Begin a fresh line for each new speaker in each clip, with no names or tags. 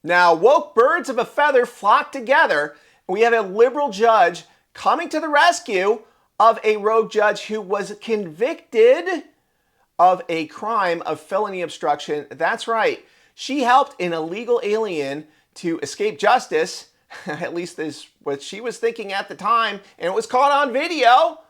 Now, woke birds of a feather flock together, and we have a liberal judge coming to the rescue of a rogue judge who was convicted of a crime of felony obstruction. That's right. She helped an illegal alien to escape justice. At least this is what she was thinking at the time, and it was caught on video.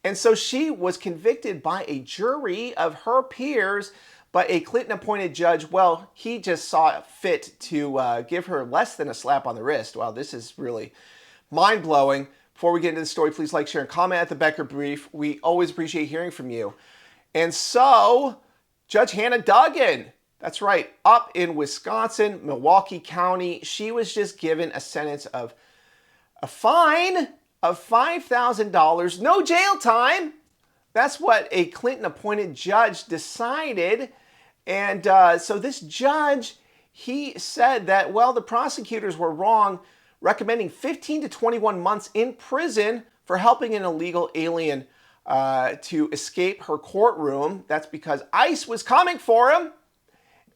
And so she was convicted by a jury of her peers, but a Clinton-appointed judge, well, he just saw fit to give her less than a slap on the wrist. Wow, this is really mind-blowing. Before we get into the story, please like, share, and comment at the Becker Brief. We always appreciate hearing from you. And so, Judge Hannah Duggan, that's right, up in Wisconsin, Milwaukee County, she was just given a sentence of a fine of $5,000, no jail time. That's what a Clinton-appointed judge decided. And so this judge, he said that, well, the prosecutors were wrong, recommending 15 to 21 months in prison for helping an illegal alien to escape her courtroom. That's because ICE was coming for him.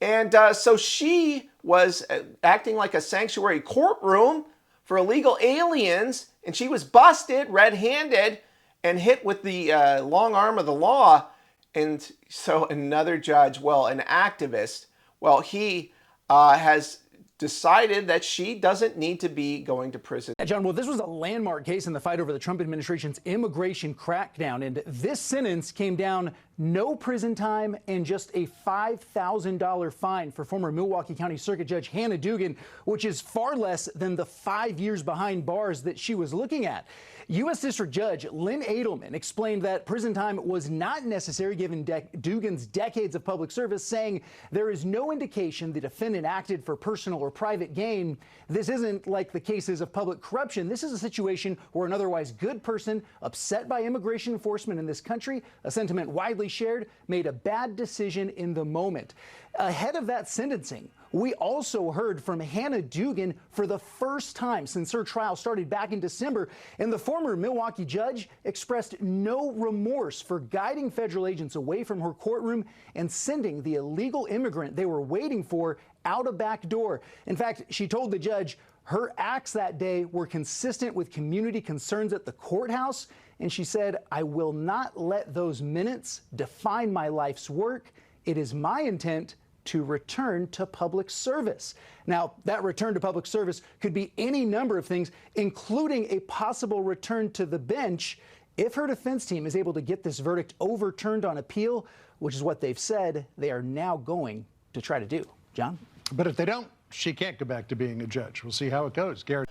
And so she was acting like a sanctuary courtroom for illegal aliens, and she was busted red-handed and hit with the long arm of the law. And so another judge, well, an activist, well, he has decided that she doesn't need to be going to prison.
John, well, this was a landmark case in the fight over the Trump administration's immigration crackdown, and this sentence came down no prison time and just a $5,000 fine for former Milwaukee County Circuit Judge Hannah Duggan, which is far less than the 5 years behind bars that she was looking at. U.S. District Judge Lynn Edelman explained that prison time was not necessary given Duggan's decades of public service, saying there is no indication the defendant acted for personal or private gain. This isn't like the cases of public corruption. This is a situation where an otherwise good person, upset by immigration enforcement in this country, a sentiment widely shared, made a bad decision in the moment. Ahead of that sentencing, we also heard from Hannah Duggan for the first time since her trial started back in December, and the former Milwaukee judge expressed no remorse for guiding federal agents away from her courtroom and sending the illegal immigrant they were waiting for out a back door. In fact, she told the judge her acts that day were consistent with community concerns at the courthouse, and she said, "I will not let those minutes define my life's work. It is my intent to return to public service." Now, that return to public service could be any number of things, including a possible return to the bench if her defense team is able to get this verdict overturned on appeal, which is what they've said they are now going to try to do. John?
But if they don't, she can't go back to being a judge. We'll see how it goes. Gary?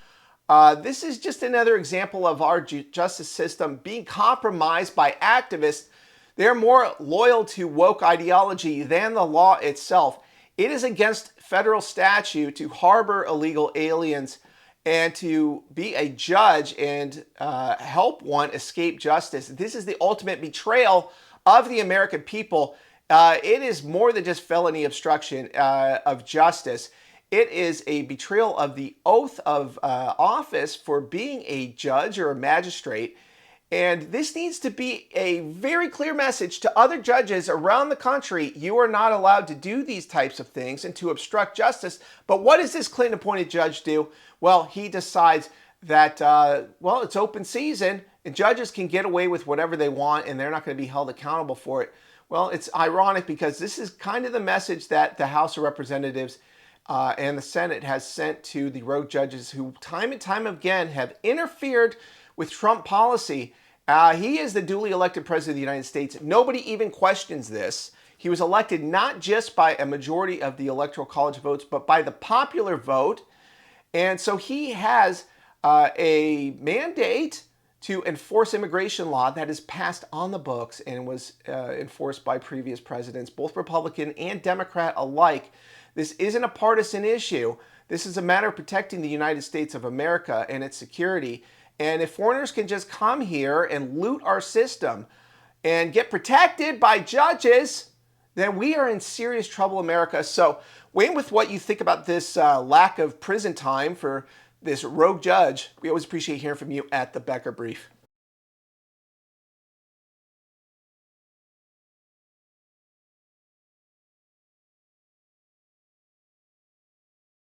This is just another example of our justice system being compromised by activists. They're more loyal to woke ideology than the law itself. It is against federal statute to harbor illegal aliens and to be a judge and help one escape justice. This is the ultimate betrayal of the American people. It is more than just felony obstruction of justice. It is a betrayal of the oath of office for being a judge or a magistrate. And this needs to be a very clear message to other judges around the country. You are not allowed to do these types of things and to obstruct justice. But what does this Clinton-appointed judge do? Well, he decides that, well, it's open season and judges can get away with whatever they want and they're not going to be held accountable for it. Well, it's ironic because this is kind of the message that the House of Representatives and the Senate has sent to the rogue judges who time and time again have interfered with Trump policy. He is the duly elected president of the United States. Nobody even questions this. He was elected not just by a majority of the Electoral College votes, but by the popular vote. And so he has a mandate to enforce immigration law that is passed on the books and was enforced by previous presidents, both Republican and Democrat alike. This isn't a partisan issue. This is a matter of protecting the United States of America and its security. And if foreigners can just come here and loot our system and get protected by judges, then we are in serious trouble, America. So weigh in with what you think about this lack of prison time for this rogue judge. We always appreciate hearing from you at the Becker Brief.